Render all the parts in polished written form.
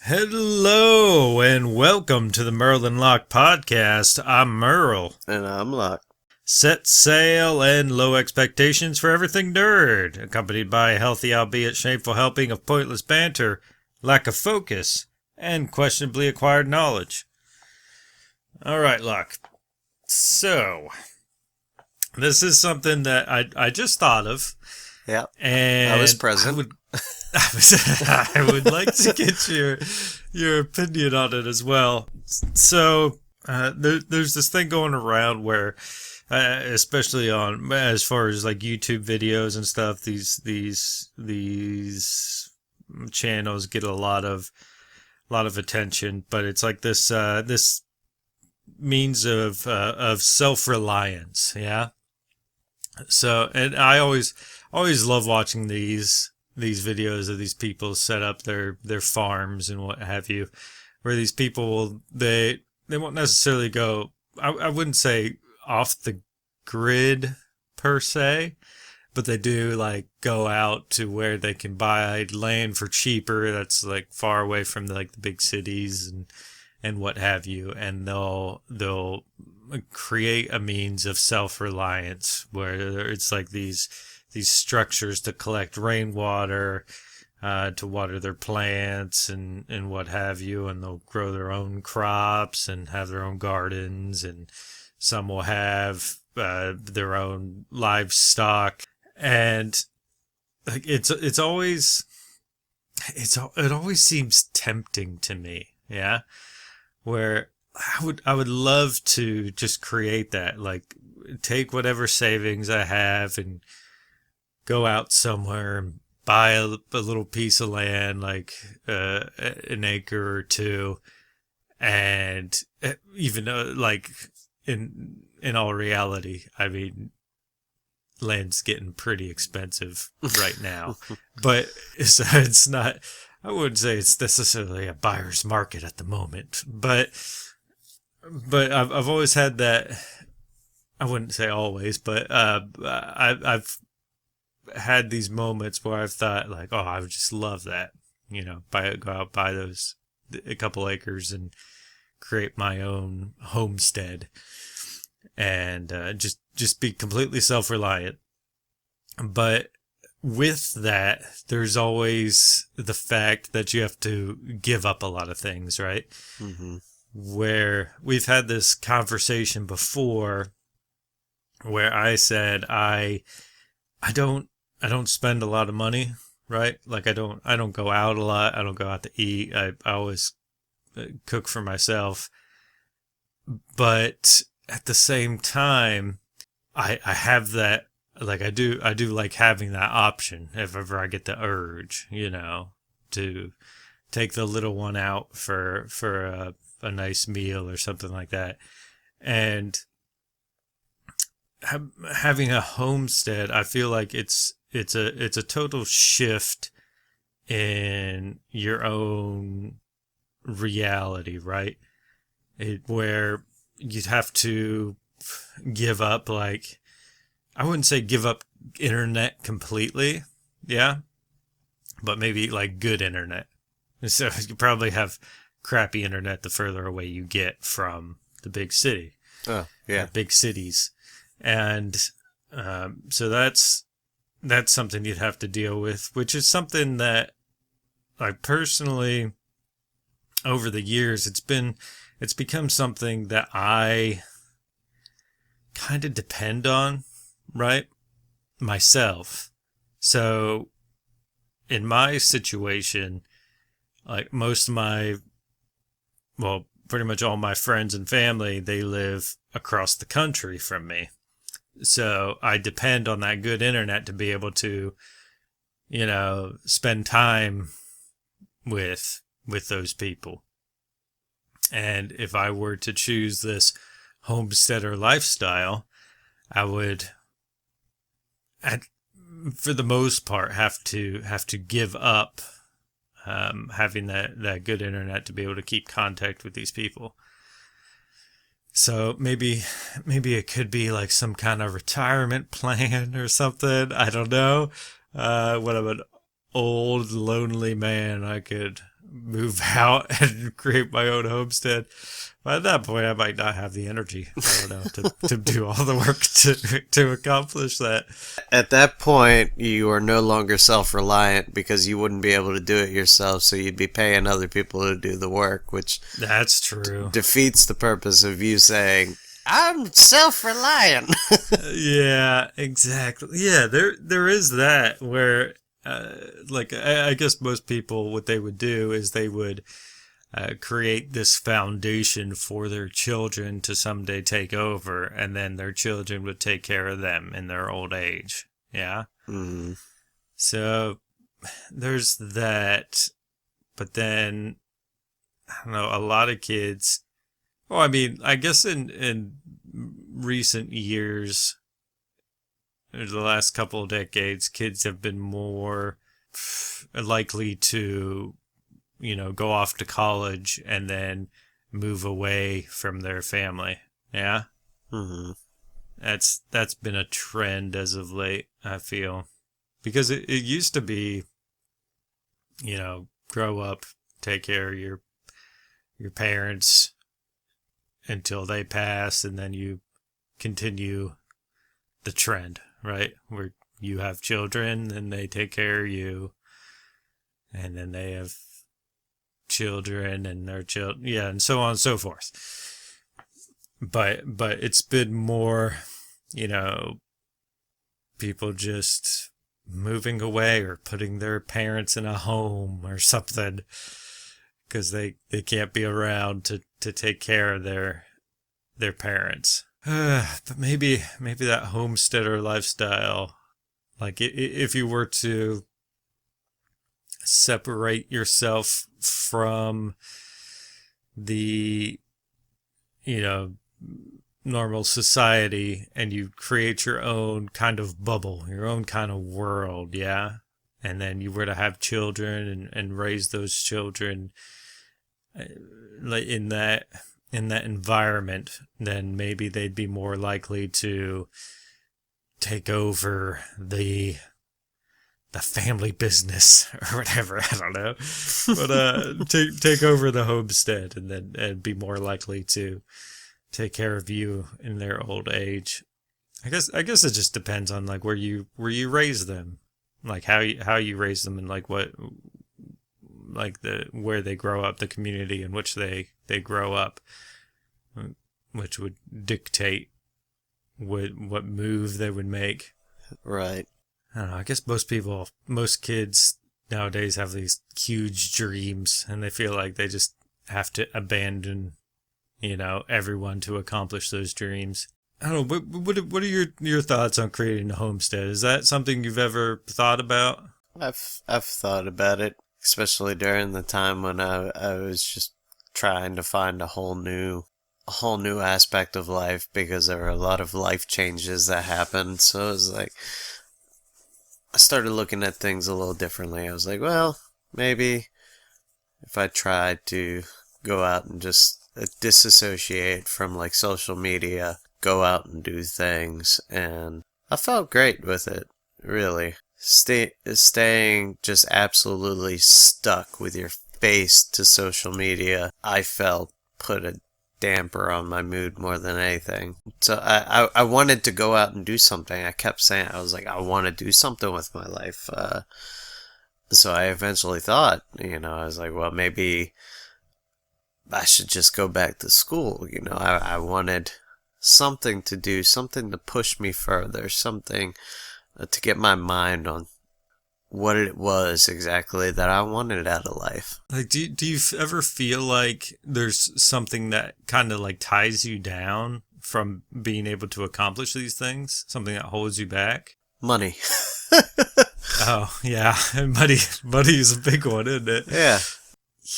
Hello and welcome to the Merle and Locke podcast. I'm Merle. And I'm Locke. Set sail and low expectations for everything nerd, accompanied by a healthy albeit shameful helping of pointless banter, lack of focus, and questionably acquired knowledge. Alright, Locke. So, this is something that I just thought of. Yeah, and I was present. I would like to get your opinion on it as well. So there's this thing going around where, especially on as far as like YouTube videos and stuff, these channels get a lot of attention, but it's like this means of self-reliance, yeah. So, and I always love watching these videos of these people set up their farms and what have you, where these people will, they won't necessarily go, I wouldn't say off the grid per se, but they do like go out to where they can buy land for cheaper that's like far away from like the big cities and what have you, and they'll create a means of self-reliance where it's like these structures to collect rainwater, to water their plants and what have you, and they'll grow their own crops and have their own gardens, and some will have their own livestock, and like it always seems tempting to me, yeah, where I would love to just create that, like take whatever savings I have and go out somewhere and buy a little piece of land, like an acre or two, and even like in all reality, I mean, land's getting pretty expensive right now, but it's not. I wouldn't say it's necessarily a buyer's market at the moment, but I've always had that. I wouldn't say always, but I've had these moments where I've thought like, oh, I would just love that, go out, buy those a couple acres and create my own homestead and just be completely self-reliant. But with that, there's always the fact that you have to give up a lot of things, right? Mm-hmm. Where we've had this conversation before where I said I don't spend a lot of money, right? Like I don't go out a lot. I don't go out to eat. I always cook for myself. But at the same time, I have that, like I do like having that option if ever I get the urge, to take the little one out for a nice meal or something like that. And having a homestead, I feel like it's a total shift in your own reality, right? Where you'd have to give up, like, I wouldn't say give up internet completely, yeah, but maybe like good internet. So you probably have crappy internet the further away you get from the big city. Oh, yeah. Big cities. And so that's something you'd have to deal with, which is something that I personally, over the years, it's become something that I kind of depend on, right? Myself. So in my situation, like most of pretty much all my friends and family, they live across the country from me. So I depend on that good internet to be able to, spend time with those people. And if I were to choose this homesteader lifestyle, I would, for the most part, have to give up having that good internet to be able to keep contact with these people. So maybe it could be like some kind of retirement plan or something. I don't know. When I'm an old, lonely man, I could move out and create my own homestead. But at that point, I might not have the energy, I don't know, to do all the work to accomplish that. At that point, you are no longer self-reliant because you wouldn't be able to do it yourself, so you'd be paying other people to do the work, which That's true. defeats the purpose of you saying, I'm self-reliant. Yeah, exactly. Yeah, there is that where, like, I guess most people, what they would do is they would create this foundation for their children to someday take over, and then their children would take care of them in their old age. Yeah. Mm. So there's that. But then, I don't know, a lot of kids, well, I mean, I guess in recent years, or the last couple of decades, kids have been more likely to, go off to college and then move away from their family. Yeah. Mm-hmm. That's been a trend as of late, I feel. Because it used to be, grow up, take care of your parents until they pass, and then you continue the trend, right? Where you have children and they take care of you, and then they have children and their children, yeah, and so on and so forth. But it's been more, people just moving away or putting their parents in a home or something because they can't be around to take care of their parents. But maybe that homesteader lifestyle, like if you were to separate yourself from the, normal society, and you create your own kind of bubble, your own kind of world, yeah? And then you were to have children and raise those children in that environment, then maybe they'd be more likely to take over the family business or whatever. I don't know, but take over the homestead, and be more likely to take care of you in their old age. I guess it just depends on like where you raise them, like how you raise them, and like what, like where they grow up, the community in which they grow up, which would dictate what move they would make. Right. I don't know. I guess most kids nowadays have these huge dreams, and they feel like they just have to abandon, everyone to accomplish those dreams. I don't know. What are your thoughts on creating a homestead? Is that something you've ever thought about? I've thought about it, especially during the time when I was just trying to find a whole new aspect of life, because there were a lot of life changes that happened. So it was like, I started looking at things a little differently. I was like, well, maybe if I tried to go out and just disassociate from like social media, go out and do things, and I felt great with it, really. Staying just absolutely stuck with your face to social media, I felt put a damper on my mood more than anything. So I wanted to go out and do something. I kept saying, I was like, I want to do something with my life. So I eventually thought, I was like, well, maybe I should just go back to school. I wanted something to do, something to push me further, something to get my mind on what it was exactly that I wanted out of life. Like, do you ever feel like there's something that kind of like ties you down from being able to accomplish these things? Something that holds you back? Money. Oh, yeah. Money is a big one, isn't it? Yeah.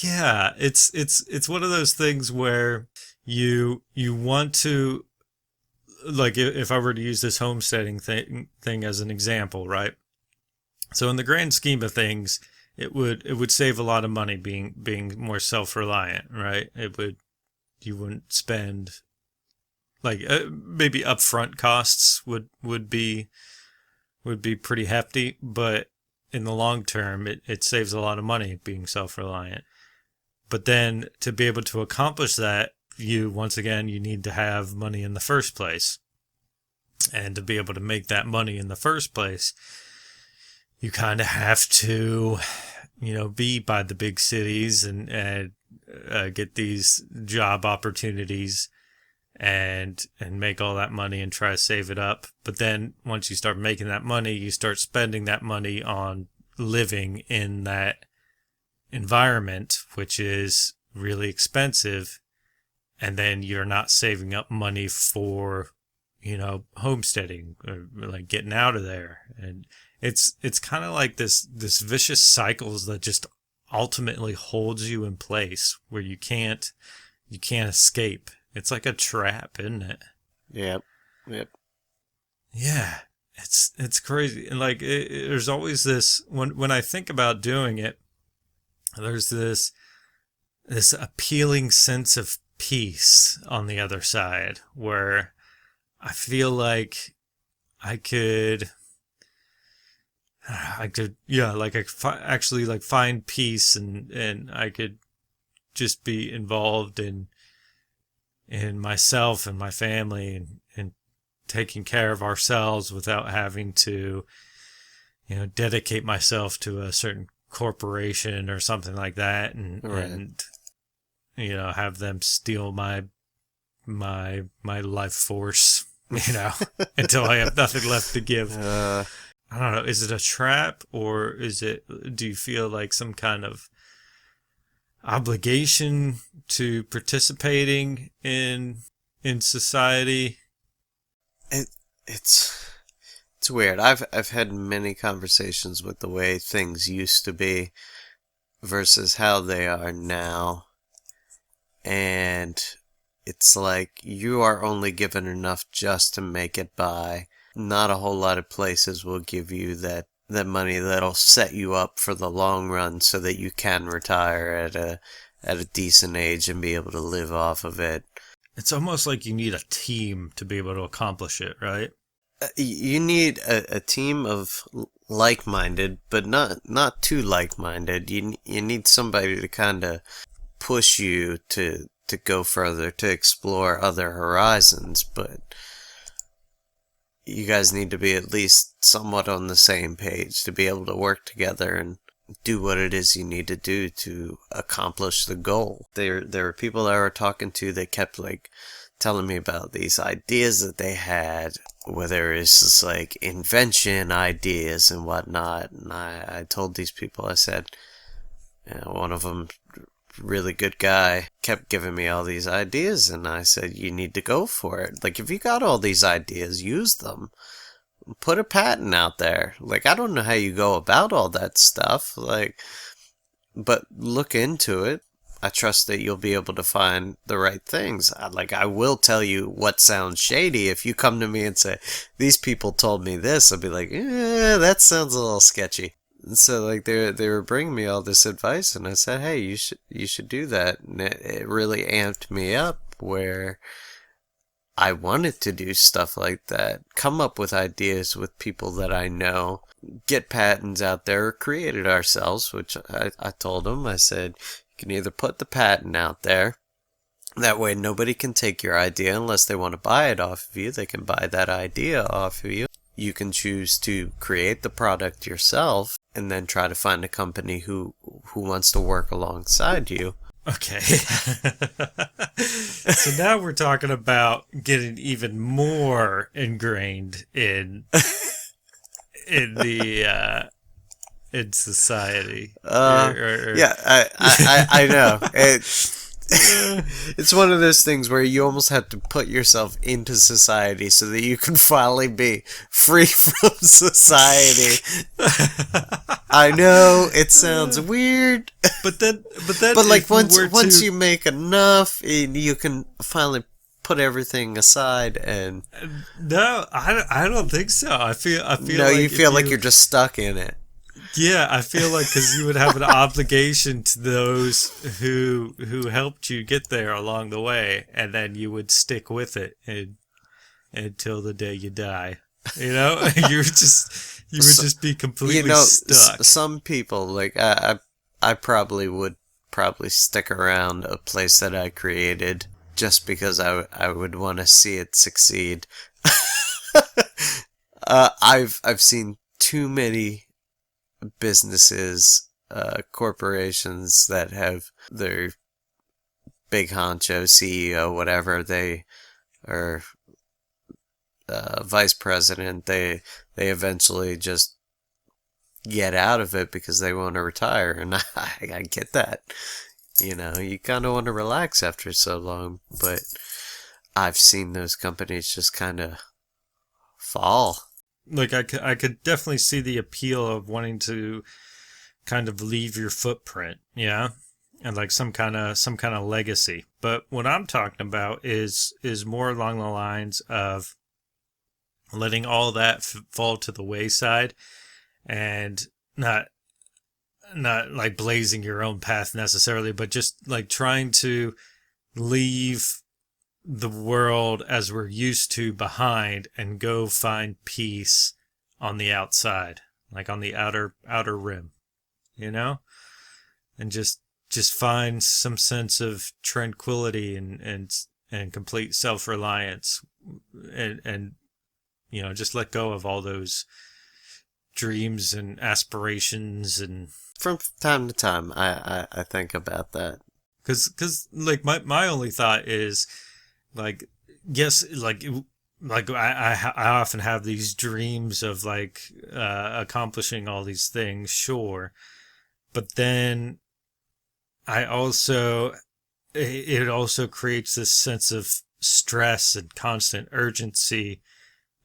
Yeah, it's one of those things where you want to, like, if I were to use this homesteading thing as an example, right? So in the grand scheme of things, it would save a lot of money being more self-reliant, right? You wouldn't spend, like, maybe upfront costs would be pretty hefty, but in the long term, it saves a lot of money being self-reliant. But then to be able to accomplish that, once again, you need to have money in the first place. And to be able to make that money in the first place, you kind of have to, be by the big cities and get these job opportunities and make all that money and try to save it up. But then once you start making that money, you start spending that money on living in that environment, which is really expensive. And then you're not saving up money for, homesteading or like getting out of there. And it's kind of like this vicious cycles that just ultimately holds you in place where you can't escape. It's like a trap, isn't it? Yep. Yeah, it's crazy. And like there's always this when I think about doing it, there's this appealing sense of peace on the other side where I feel like I could actually like find peace and I could just be involved in myself and my family and taking care of ourselves without having to, dedicate myself to a certain corporation or something like that and have them steal my life force, until I have nothing left to give. I don't know. Is it a trap or do you feel like some kind of obligation to participating in society? It's weird. I've had many conversations with the way things used to be versus how they are now. And it's like you are only given enough just to make it by. Not a whole lot of places will give you that money that'll set you up for the long run so that you can retire at a decent age and be able to live off of it. It's almost like you need a team to be able to accomplish it, right? You need a team of like-minded, but not too like-minded. You need somebody to kind of push you to go further, to explore other horizons, but you guys need to be at least somewhat on the same page to be able to work together and do what it is you need to do to accomplish the goal. There were people I were talking to that kept like telling me about these ideas that they had, whether it's just like invention ideas and whatnot. And I told these people, I said, one of them, really good guy, kept giving me all these ideas, and I said, you need to go for it. Like, if you got all these ideas, use them. Put a patent out there. Like, I don't know how you go about all that stuff, like, but look into it. I trust that you'll be able to find the right things. I will tell you what sounds shady. If you come to me and say, these people told me this, I'll be like, that sounds a little sketchy. And so, like, they were bringing me all this advice, and I said, hey, you should do that. And it really amped me up where I wanted to do stuff like that. Come up with ideas with people that I know. Get patents out there, or create it ourselves, which I told them. I said, you can either put the patent out there. That way nobody can take your idea unless they want to buy it off of you. They can buy that idea off of you. You can choose to create the product yourself and then try to find a company who wants to work alongside you. Okay. So now we're talking about getting even more ingrained in the in society. Yeah, I know. It's one of those things where you almost have to put yourself into society so that you can finally be free from society. I know it sounds weird, but like once you make enough, you can finally put everything aside and. No, I don't think so. I feel. No, like you feel like you're just stuck in it. Yeah, I feel like because you would have an obligation to those who helped you get there along the way, and then you would stick with it until the day you die. You know, you would just be completely stuck. Some people, like I probably would probably stick around a place that I created just because I would want to see it succeed. I've seen too many businesses, corporations that have their big honcho CEO, whatever they are, vice president, they eventually just get out of it because they want to retire, and I get that. You know, you kind of want to relax after so long, but I've seen those companies just kind of fall. Like I could definitely see the appeal of wanting to kind of leave your footprint, yeah, and like some kind of legacy. But what I'm talking about is more along the lines of letting all that fall to the wayside, and not like blazing your own path necessarily, but just like trying to leave the world as we're used to behind and go find peace on the outside, like on the outer rim, you know, and just find some sense of tranquility and complete self-reliance, and you know, just let go of all those dreams and aspirations. And From time to time, I think about that. because like my only thought is like, yes, like I often have these dreams of like accomplishing all these things, sure, but then I also it also creates this sense of stress and constant urgency,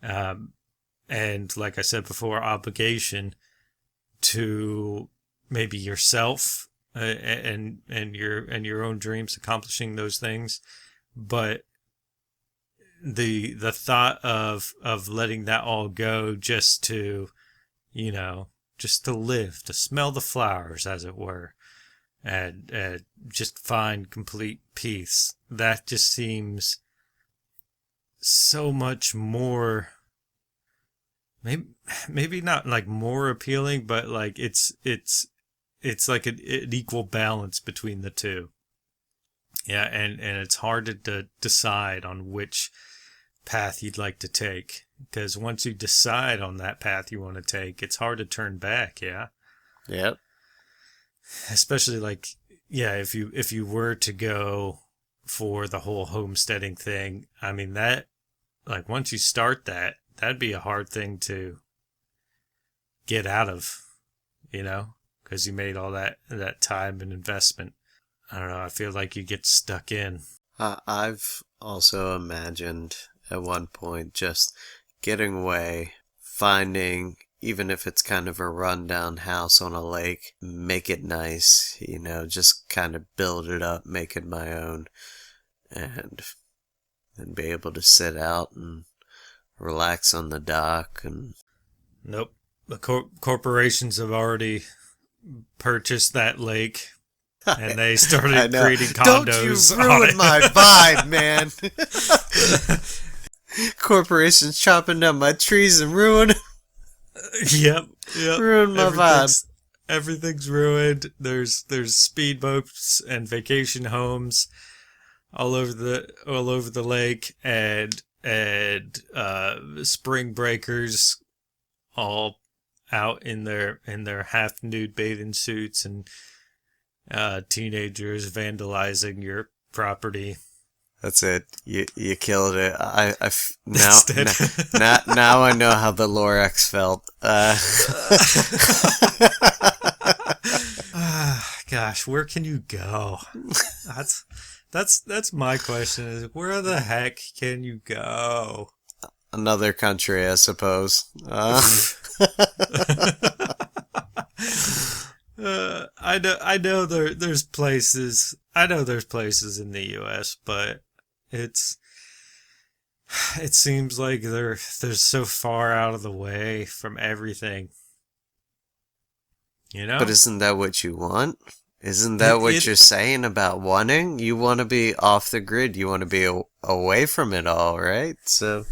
and like I said before, obligation to maybe yourself, and your own dreams, accomplishing those things. But the thought of letting that all go just to, you know, just to live, to smell the flowers, as it were, and just find complete peace, that just seems so much more, maybe not like more appealing, but like it's like an equal balance between the two. Yeah, and it's hard to decide on which path you'd like to take, because once you decide on that path you want to take, it's hard to turn back. Yeah, Yep. especially like, yeah, if you were to go for the whole homesteading thing, I mean, that, like, once you start that, that'd be a hard thing to get out of, you know, because you made all that time and investment. I don't know, I feel like you get stuck in. I've also imagined at one point just getting away, finding, even if it's kind of a rundown house on a lake, make it nice, you know, just kind of build it up, make it my own, and be able to sit out and relax on the dock. And Nope. The corporations have already purchased that lake, and they started creating condos. Don't you ruin my vibe, man. Corporations chopping down my trees and ruin Yep. ruin my vibe. Everything's ruined. There's speedboats and vacation homes all over the lake, and spring breakers all out in their half nude bathing suits, and teenagers vandalizing your property. That's it. You killed it. Now I know how the Lorax felt. Gosh, where can you go? That's my question, is where the heck can you go? Another country, I suppose. I know there's places. I know there's places in the U.S., but it seems like they're so far out of the way from everything. You know? But isn't that what you want? Isn't that what you're saying about wanting? You want to be off the grid. You want to be away from it all, right? So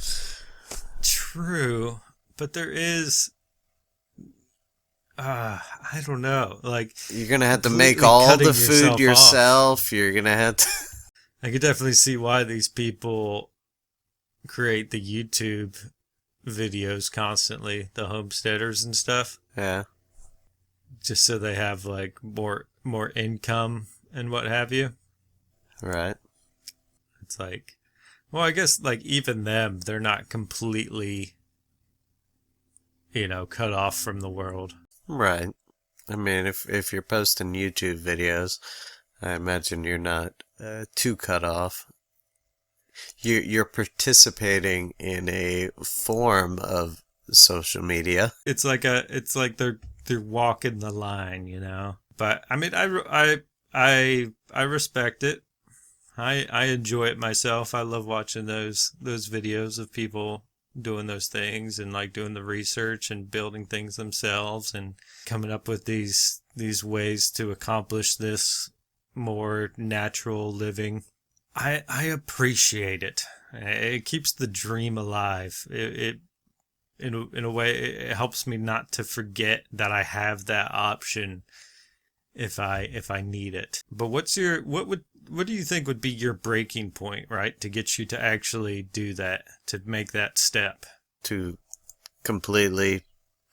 true, but there is. I don't know, like You're gonna have to make completely all the cutting food yourself off. yourself. You're gonna have to. I could definitely see why these people create the YouTube videos constantly, the homesteaders and stuff, Yeah, just so they have like more income and what have you. right. It's like, well, I guess like even them, they're not completely, cut off from the world. Right. I mean, if you're posting YouTube videos, I imagine you're not too cut off. You're participating in a form of social media. It's like they're walking the line. But I mean, I respect it. I enjoy it myself. I love watching those videos of people doing those things and like doing the research and building things themselves and coming up with these ways to accomplish this more natural living. I appreciate it. It keeps the dream alive. It in a way it helps me not to forget that I have that option if I need it. But what do you think would be your breaking point, right, to get you to actually do that, to make that step? To completely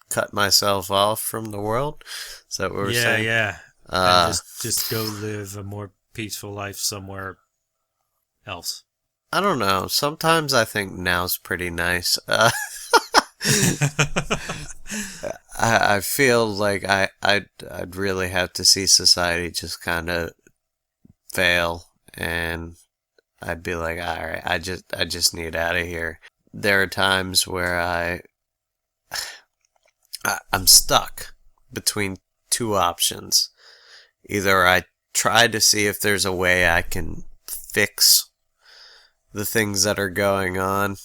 cut myself off from the world. Is that what we're Yeah, saying? yeah. And Uh, just go live a more peaceful life somewhere else. I don't know. Sometimes I think now's pretty nice. I feel like I'd really have to see society just kind of fail, and I'd be like, all right, I just need out of here. There are times where I'm stuck between two options. Either I try to see if there's a way I can fix the things that are going on,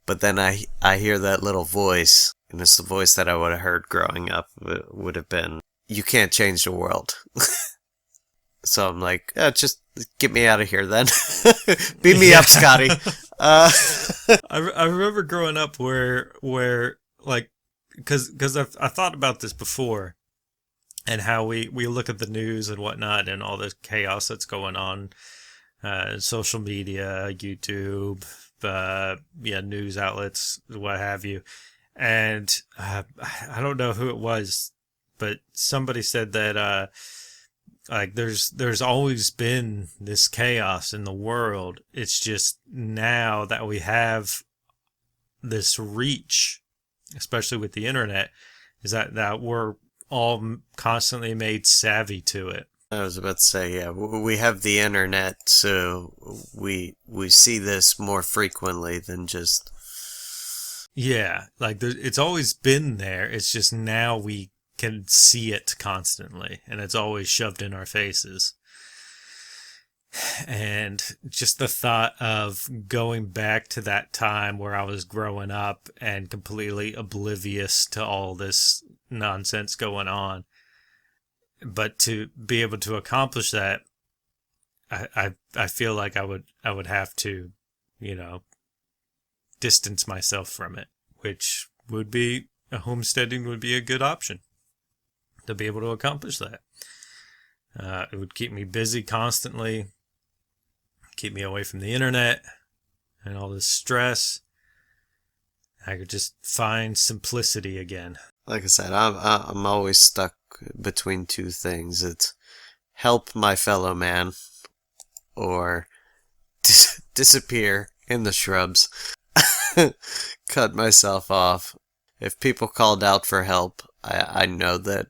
but then I hear that little voice, and it's the voice that I would have heard growing up. It would have been, you can't change the world. So I'm like, just get me out of here then. Beat me up, Scotty. Uh, I remember growing up where like because I thought about this before and how we look at the news and whatnot and all the chaos that's going on, social media, YouTube, yeah, news outlets, what have you. And I don't know who it was, but somebody said that like there's always been this chaos in the world. It's just now that we have this reach, especially with the internet, is that we're all constantly made savvy to it. I was about to say, yeah, we have the internet, so we see this more frequently than just. Yeah, like it's always been there. It's just now we can see it constantly, and it's always shoved in our faces. And just the thought of going back to that time where I was growing up and completely oblivious to all this nonsense going on, but to be able to accomplish that, I feel like I would have to, you know, distance myself from it, which would be a homesteading would be a good option to be able to accomplish that. It would keep me busy constantly, keep me away from the internet and all this stress. I could just find simplicity again. Like I said, I'm always stuck between two things. It's help my fellow man, or disappear in the shrubs, cut myself off. If people called out for help, I know that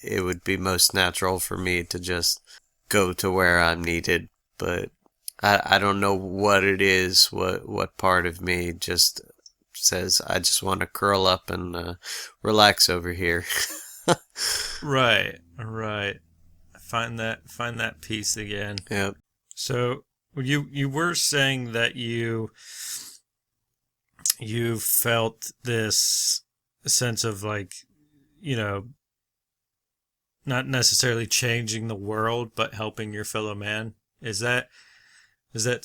it would be most natural for me to just go to where I'm needed, but I don't know what it is, what part of me just says I just want to curl up and relax over here. Right, right. Find that peace again. Yep. So you were saying that you felt this sense of like, you know, not necessarily changing the world, but helping your fellow man. Does that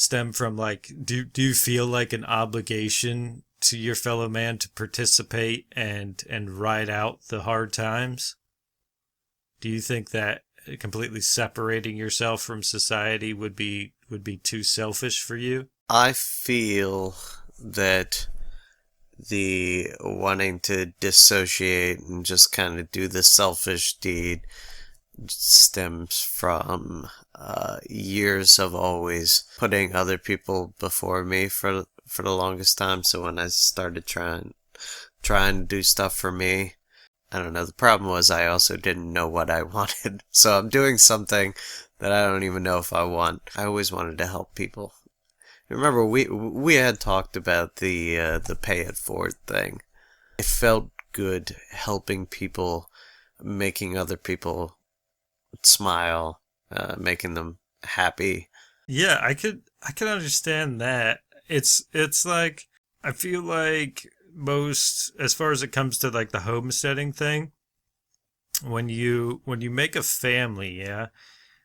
stem from like, do you feel like an obligation to your fellow man to participate and ride out the hard times? Do you think that completely separating yourself from society would be too selfish for you? I feel that the wanting to dissociate and just kind of do the selfish deed stems from years of always putting other people before me for the longest time. So when I started trying to do stuff for me, I don't know. The problem was I also didn't know what I wanted. So I'm doing something that I don't even know if I want. I always wanted to help people. Remember, we had talked about the pay it forward thing. It felt good helping people, making other people smile, making them happy. Yeah, I could understand that. It's like I feel like most as far as it comes to like the homesteading thing, when you make a family, yeah,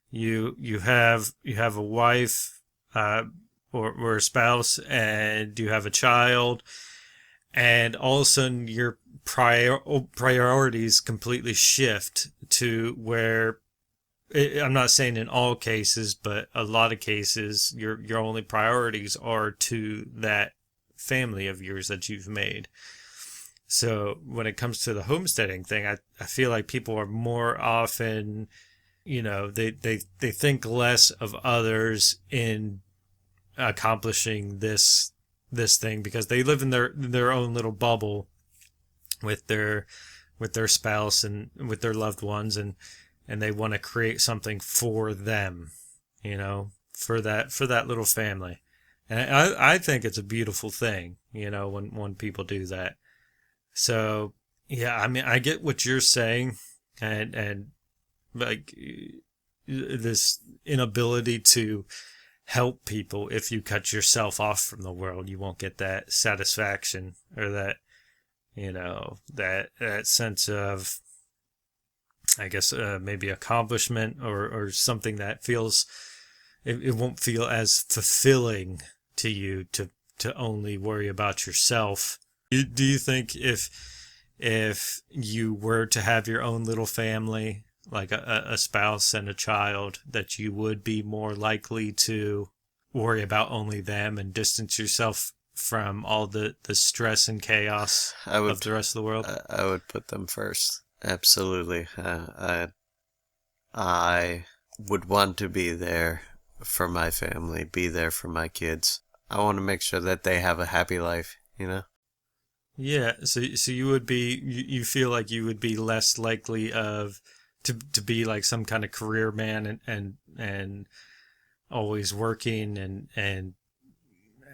you have a wife, or a spouse, and you have a child, and all of a sudden your priorities completely shift to where I'm not saying in all cases, but a lot of cases, your only priorities are to that family of yours that you've made. So when it comes to the homesteading thing, I feel like people are more often, they think less of others in accomplishing this thing because they live in their own little bubble with their spouse and with their loved ones, and they want to create something for them, for that little family. And I think it's a beautiful thing, when people do that. So yeah, I mean, I get what you're saying, and like this inability to help people. If you cut yourself off from the world, you won't get that satisfaction or that, that sense of, I guess, maybe accomplishment or something that feels, it won't feel as fulfilling to you to only worry about yourself. Do you think if you were to have your own little family, like a spouse and a child, that you would be more likely to worry about only them and distance yourself from all the stress and chaos of the rest of the world? I would put them first. Absolutely. I would want to be there for my family, be there for my kids. I want to make sure that they have a happy life, Yeah, so you feel like you would be less likely to be like some kind of career man and always working and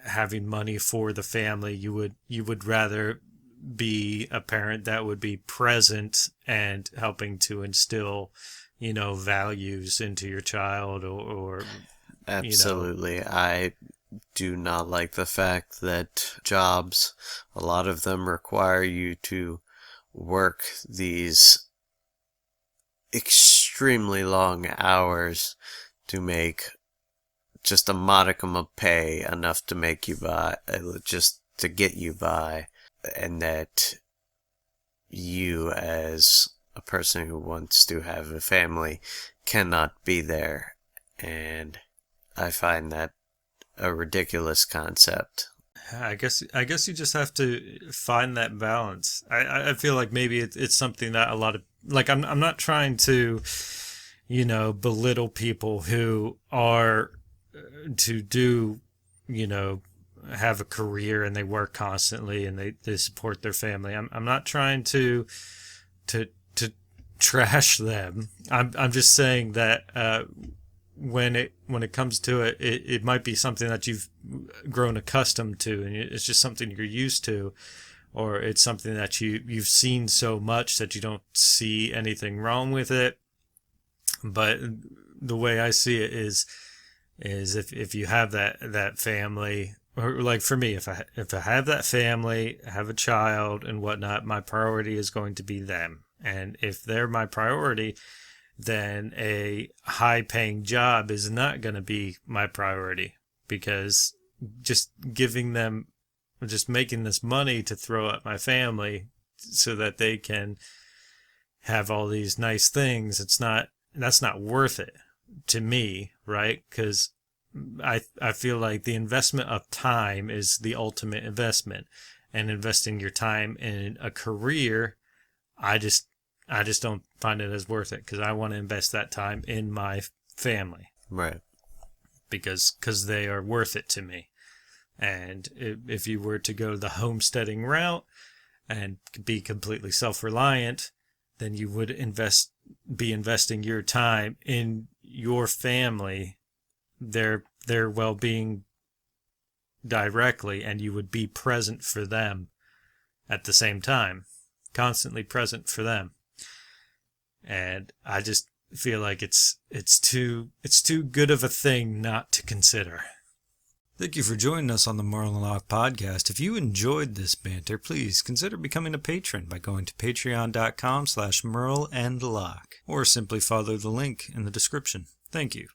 having money for the family. You would rather be a parent that would be present and helping to instill, values into your child or Absolutely. I do not like the fact that jobs, a lot of them require you to work these extremely long hours to make just a modicum of pay, enough to make you by, just to get you by, and that you, as a person who wants to have a family, cannot be there. And I find that a ridiculous concept. I guess you just have to find that balance. I feel like maybe it's something that a lot of, like, I'm not trying to, belittle people who are to do, have a career and they work constantly and they support their family. I'm not trying to trash them. I'm just saying that when it comes to it, it might be something that you've grown accustomed to, and it's just something you're used to, or it's something that you've seen so much that you don't see anything wrong with it. But the way I see it is if you have that family, or like for me, if I have that family, have a child and whatnot, my priority is going to be them. And if they're my priority, then a high paying job is not going to be my priority, because just giving them just making this money to throw at my family so that they can have all these nice things. That's not worth it to me, right? Because I feel like the investment of time is the ultimate investment, and investing your time in a career, I just don't find it as worth it, because I want to invest that time in my family. Right. Because they are worth it to me. And if you were to go the homesteading route and be completely self-reliant, then you would be investing your time in your family, their well-being directly, and you would be present for them at the same time, constantly present for them. And I just feel like it's too good of a thing not to consider. Thank you for joining us on the Merle and Locke podcast. If you enjoyed this banter, please consider becoming a patron by going to patreon.com/Merle and Locke, or simply follow the link in the description. Thank you.